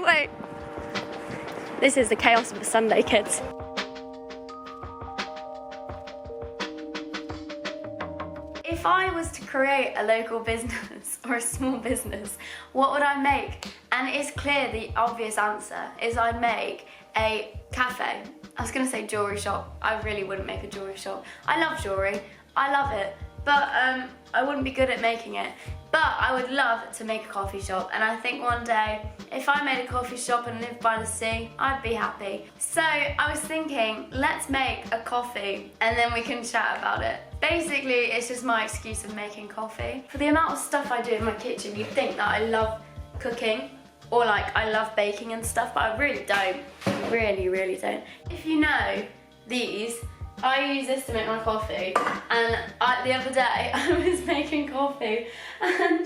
Wait. This is the chaos of a Sunday, kids. If I was to create a local business or a small business, what would I make? And it's clear the obvious answer is I'd make a cafe. I was gonna say jewellery shop. I really wouldn't make a jewellery shop. I love jewellery, I love it, but I wouldn't be good at making it. But I would love to make a coffee shop, and I think one day, if I made a coffee shop and lived by the sea, I'd be happy. So I was thinking, let's make a coffee and then we can chat about it. Basically, it's just my excuse of making coffee. For the amount of stuff I do in my kitchen, you'd think that I love cooking or like I love baking and stuff, but I really don't. Really don't. If you know these, I use this to make my coffee, and the other day I was making coffee, and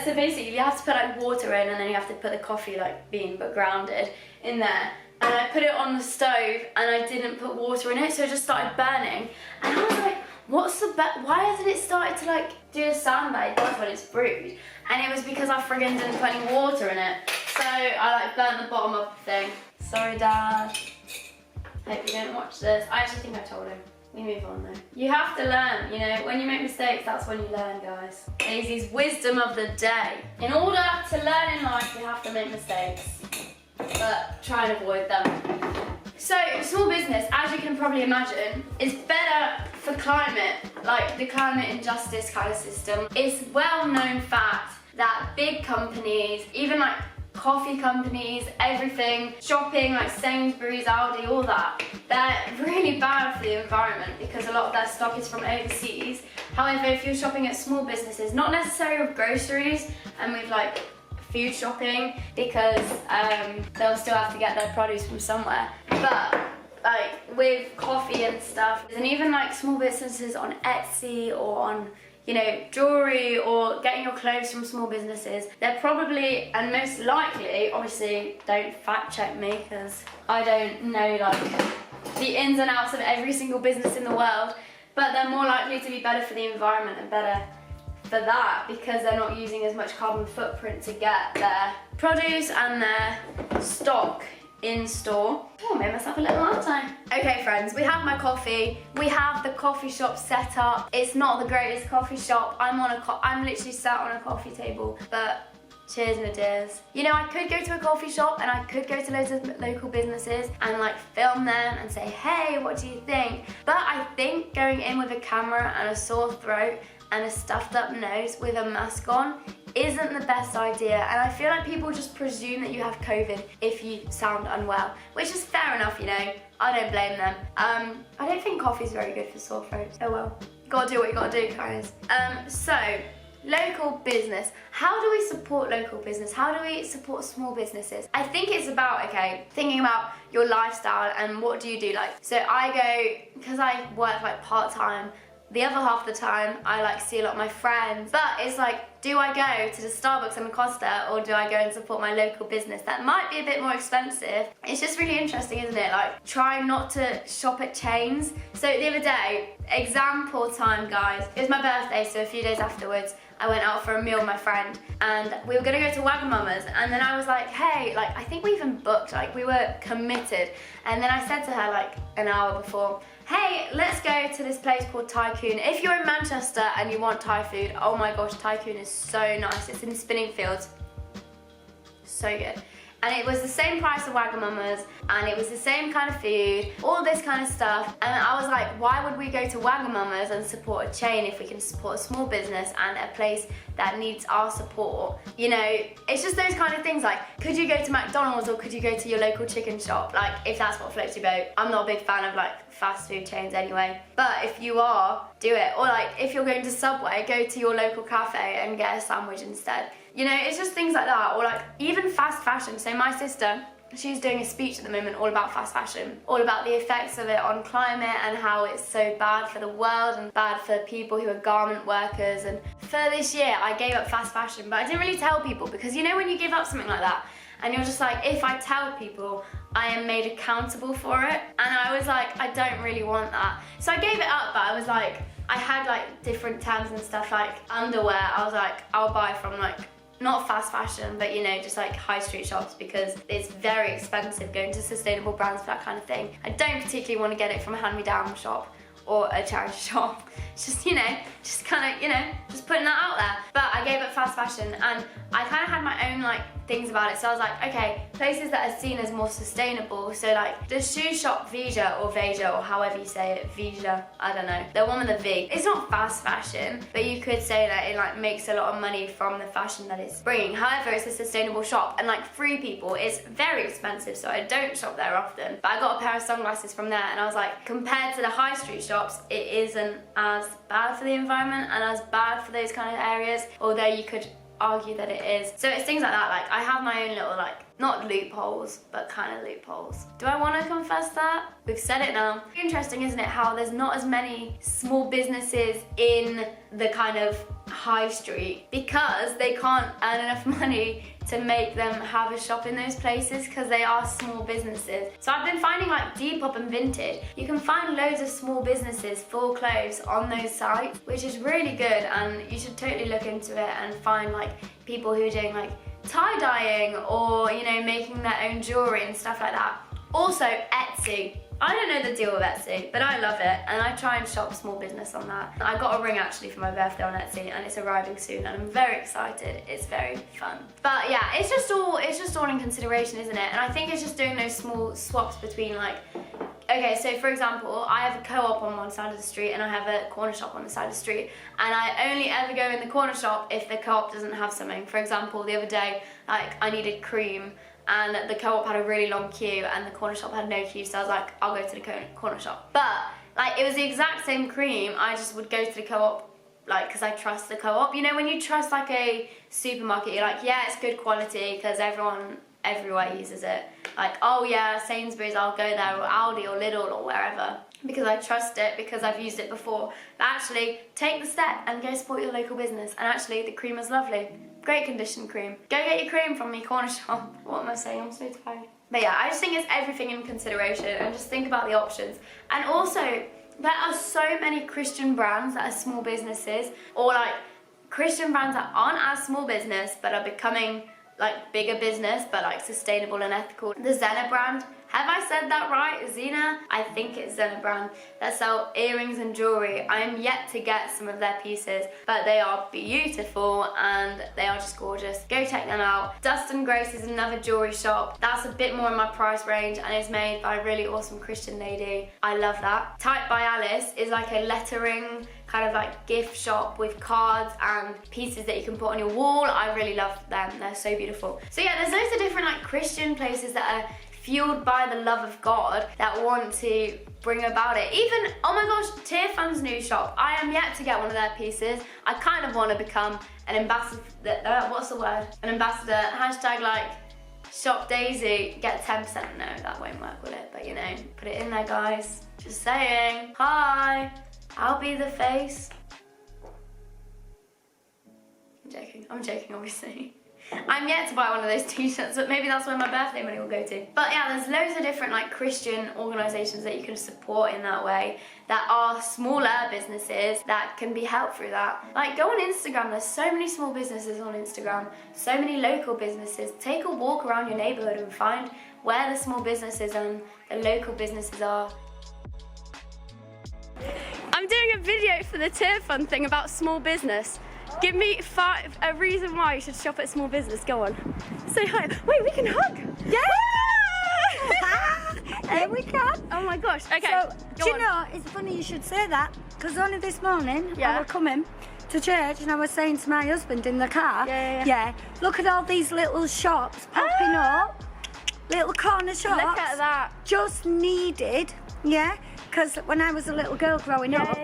so basically you have to put like water in, and then you have to put the coffee like bean but grounded in there, and I put it on the stove and I didn't put water in it, so it just started burning, and I was like, why hasn't it started to like do the sound that it does when it's brewed? And it was because I friggin' didn't put any water in it, so I like burnt the bottom of the thing. Sorry, Dad. Hope you don't watch this. I actually think I told him. We move on though. You have to learn, you know, when you make mistakes, that's when you learn, guys. Daisy's wisdom of the day. In order to learn in life, you have to make mistakes, but try and avoid them. So, small business, as you can probably imagine, is better for climate, like the climate injustice kind of system. It's well-known fact that big companies, even like coffee companies, everything, shopping like Sainsbury's, Aldi, all that, they're really bad for the environment because a lot of their stock is from overseas. However, if you're shopping at small businesses, not necessarily with groceries and with like food shopping, because they'll still have to get their produce from somewhere, but like with coffee and stuff, and even like small businesses on Etsy or on, you know, jewellery or getting your clothes from small businesses, they're probably, and most likely, obviously don't fact check me because I don't know like the ins and outs of every single business in the world, but they're more likely to be better for the environment and better for that because they're not using as much carbon footprint to get their produce and their stock in store. Oh, I made myself a little latte. Okay friends, we have my coffee. We have the coffee shop set up. It's not the greatest coffee shop. I'm literally sat on a coffee table, but cheers my dears. You know, I could go to a coffee shop and I could go to loads of local businesses and like film them and say, hey, what do you think? But I think going in with a camera and a sore throat and a stuffed up nose with a mask on isn't the best idea, and I feel like people just presume that you have COVID if you sound unwell, which is fair enough, you know, I don't blame them. I don't think coffee's very good for sore throats. Oh well, you gotta do what you gotta do, guys. So, local business. How do we support local business? How do we support small businesses? I think it's about, okay, thinking about your lifestyle and what do you do. Like, so I go, because I work like part-time, the other half of the time I like see a lot of my friends, but it's like, do I go to the Starbucks and Costa or do I go and support my local business? That might be a bit more expensive. It's just really interesting, isn't it? Like, try not to shop at chains. So the other day, example time, guys, it was my birthday, so a few days afterwards I went out for a meal with my friend and we were gonna go to Wagamama's, and then I was like, hey, like I think we even booked, like we were committed, and then I said to her like an hour before, hey, let's go to this place called Tycoon. If you're in Manchester and you want Thai food, oh my gosh, Tycoon is so nice. It's in Spinningfields. So good. And it was the same price as Wagamama's, and it was the same kind of food, all this kind of stuff. And I was like, why would we go to Wagamama's and support a chain if we can support a small business and a place that needs our support? You know, it's just those kind of things. Like, could you go to McDonald's or could you go to your local chicken shop? Like, if that's what floats your boat. I'm not a big fan of like fast food chains anyway, but if you are, do it. Or like, if you're going to Subway, go to your local cafe and get a sandwich instead. You know, it's just things like that, or like even fast fashion. So my sister, she's doing a speech at the moment all about fast fashion, all about the effects of it on climate and how it's so bad for the world and bad for people who are garment workers. And for this year, I gave up fast fashion, but I didn't really tell people because, you know, when you give up something like that and you're just like, if I tell people, I am made accountable for it. And I was like, I don't really want that. So I gave it up, but I was like, I had like different terms and stuff, like underwear. I was like, I'll buy from like not fast fashion, but you know, just like high street shops, because it's very expensive going to sustainable brands for that kind of thing. I don't particularly want to get it from a hand-me-down shop or a charity shop. It's just, you know, just kind of, you know, just putting that out there. But I gave up fast fashion, and I kind of had my own like things about it. So I was like, okay, places that are seen as more sustainable. So like the shoe shop Veja or Veja, or however you say it, Veja, I don't know. The one with the V. It's not fast fashion, but you could say that it like makes a lot of money from the fashion that it's bringing. However, it's a sustainable shop, and like Free People is very expensive, so I don't shop there often. But I got a pair of sunglasses from there, and I was like, compared to the high street shops, it isn't as bad for the environment and as bad for those kind of areas, although you could argue that it is. So it's things like that. Like I have my own little, like, not loopholes, but kind of loopholes. Do I want to confess that? We've said it now. Interesting, isn't it, how there's not as many small businesses in the kind of high street because they can't earn enough money to make them have a shop in those places, because they are small businesses. So I've been finding like Depop and Vinted, you can find loads of small businesses for clothes on those sites, which is really good, and you should totally look into it and find like people who are doing like tie-dyeing, or you know, making their own jewelry and stuff like that. Also Etsy. I don't know the deal with Etsy, but I love it, and I try and shop small business on that. I got a ring actually for my birthday on Etsy, and it's arriving soon, and I'm very excited. It's very fun. But yeah, it's just all in consideration, isn't it? And I think it's just doing those small swaps between like, okay, so for example, I have a co-op on one side of the street and I have a corner shop on the side of the street, and I only ever go in the corner shop if the co-op doesn't have something. For example, the other day, like I needed cream, and the co-op had a really long queue and the corner shop had no queue, so I was like, I'll go to the corner shop. But like, it was the exact same cream, I just would go to the co-op, like, because I trust the co-op. You know, when you trust like a supermarket, you're like, yeah, it's good quality because everyone everywhere uses it. Like, oh yeah, Sainsbury's, I'll go there, or Aldi or Lidl or wherever, because I trust it, because I've used it before. But actually, take the step and go support your local business. And actually, the cream is lovely. Great condition cream. Go get your cream from me corner shop. What am I saying? I'm so tired. But yeah, I just think it's everything in consideration, and just think about the options. And also, there are so many Christian brands that are small businesses, or like Christian brands that aren't as small business but are becoming like bigger business, but like sustainable and ethical. The Zena brand, have I said that right? Zena? I think it's Zena brand, that sell earrings and jewelry. I am yet to get some of their pieces, but they are beautiful and they are just gorgeous. Go check them out. Dustin Grace is another jewelry shop. That's a bit more in my price range, and it's made by a really awesome Christian lady. I love that. Type by Alice is like a lettering kind of like gift shop with cards and pieces that you can put on your wall. I really love them. They're so beautiful. So yeah, there's loads of different like Christian places that are fueled by the love of God that want to bring about it. Even, oh my gosh, Tearfund's new shop. I am yet to get one of their pieces. I kind of want to become an ambassador, what's the word? An ambassador, hashtag like Shop Daisy, get 10%. No, that won't work, will it? But you know, put it in there, guys. Just saying. Hi, I'll be the face. I'm joking, obviously. I'm yet to buy one of those t-shirts, but maybe that's where my birthday money will go to. But yeah, there's loads of different like Christian organisations that you can support in that way, that are smaller businesses that can be helped through that. Like, go on Instagram, there's so many small businesses on Instagram, so many local businesses. Take a walk around your neighbourhood and find where the small businesses and the local businesses are. I'm doing a video for the Tearfund thing about small business. Give me a reason why you should shop at small business. Go on. Say hi. Wait, we can hug. Yeah. Yeah, we can. Oh my gosh. Okay. So, do you know, it's funny you should say that, because only this morning I was coming to church and I was saying to my husband in the car, yeah, look at all these little shops popping up, little corner shops. Look at that. Just needed, because when I was a little girl growing up,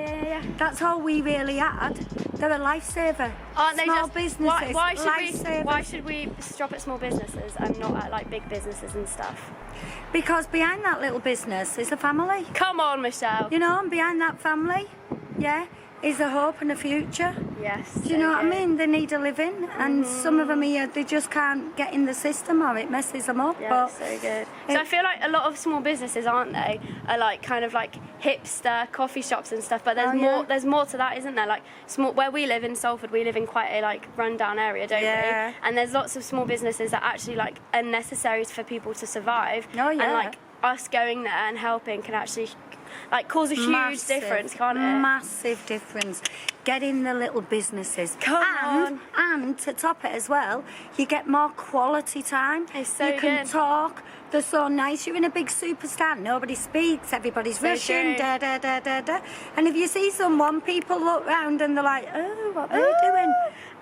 that's all we really had. They're a lifesaver. Aren't they? Small just businesses, why should we shop at small businesses and not at like big businesses and stuff? Because behind that little business is a family. Come on, Michelle. You know, and behind that family, is a hope and a future. Yes. Do you know what I mean? They need a living, and some of them here, they just can't get in the system, or it messes them up. Yeah, but so good. So I feel like a lot of small businesses, aren't they, are like kind of like hipster coffee shops and stuff. But there's more. There's more to that, isn't there? Like small. Where we live in Salford, we live in quite a like rundown area, don't we? And there's lots of small businesses that actually like are necessaries for people to survive. And like us going there and helping can actually like cause a huge difference, can't it? Massive difference. Get in the little businesses. Come on. And to top it as well, you get more quality time. It's so you can talk. They're so nice. You're in a big superstand. Nobody speaks. Everybody's rushing. Da da da da da. And if you see someone, people look round and they're like, "Oh, what are they doing?"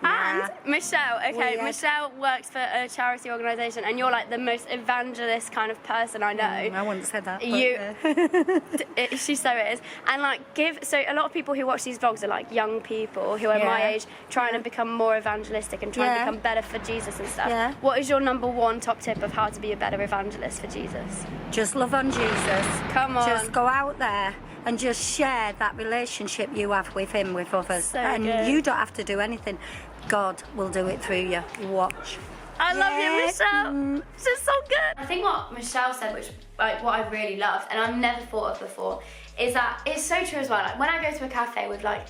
And Michelle, Michelle works for a charity organisation, and you're like the most evangelist kind of person I know. I wouldn't say that. She so is. And like so a lot of people who watch these vlogs are like young people who are my age, trying to become more evangelistic and trying to become better for Jesus and stuff. What is your number one top tip of how to be a better evangelist for Jesus? Just love on Jesus. Come on. Just go out there and just share that relationship you have with him, with others. You don't have to do anything. God will do it through you. Watch. I love you, Michelle. She's so good. I think what Michelle said, which like what I really loved and I've never thought of before, is that it's so true as well. Like when I go to a cafe with like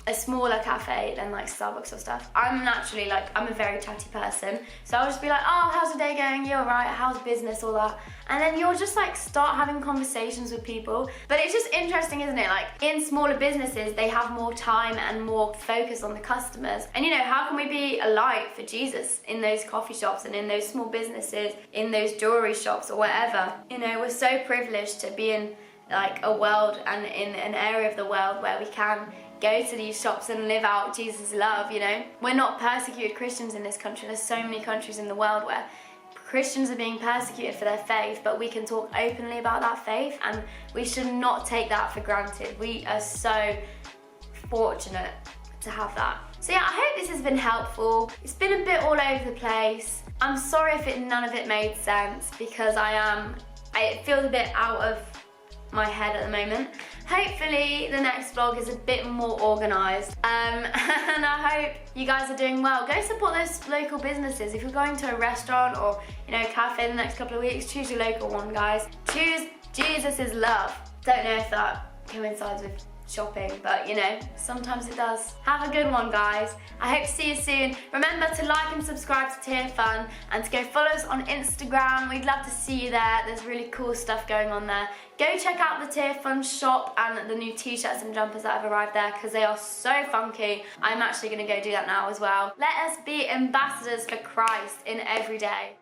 a smaller cafe than like Starbucks or stuff, I'm naturally like, I'm a very chatty person, so I'll just be like, oh, how's the day going? You're right, how's business, all that. And then you'll just like start having conversations with people. But it's just interesting, isn't it? Like in smaller businesses, they have more time and more focus on the customers. And you know, how can we be a light for Jesus in those coffee shops and in those small businesses, in those jewelry shops or whatever? You know, we're so privileged to be in like a world and in an area of the world where we can go to these shops and live out Jesus' love, you know. We're not persecuted Christians in this country. There's so many countries in the world where Christians are being persecuted for their faith, but we can talk openly about that faith and we should not take that for granted. We are so fortunate to have that. So yeah, I hope this has been helpful. It's been a bit all over the place. I'm sorry if none of it made sense because it feels a bit out of my head at the moment. Hopefully the next vlog is a bit more organised and I hope you guys are doing well. Go support those local businesses. If you're going to a restaurant or cafe in the next couple of weeks, choose your local one, guys. Choose Jesus' love. Don't know if that coincides with shopping, but sometimes it does. Have a good one, guys. I hope to see you soon. Remember to like and subscribe to Tearfund and to go follow us on Instagram. We'd love to see you there. There's really cool stuff going on there. Go check out the Tearfund shop and the new t-shirts and jumpers that have arrived there because they are so funky. I'm actually going to go do that now as well. Let us be ambassadors for Christ in every day.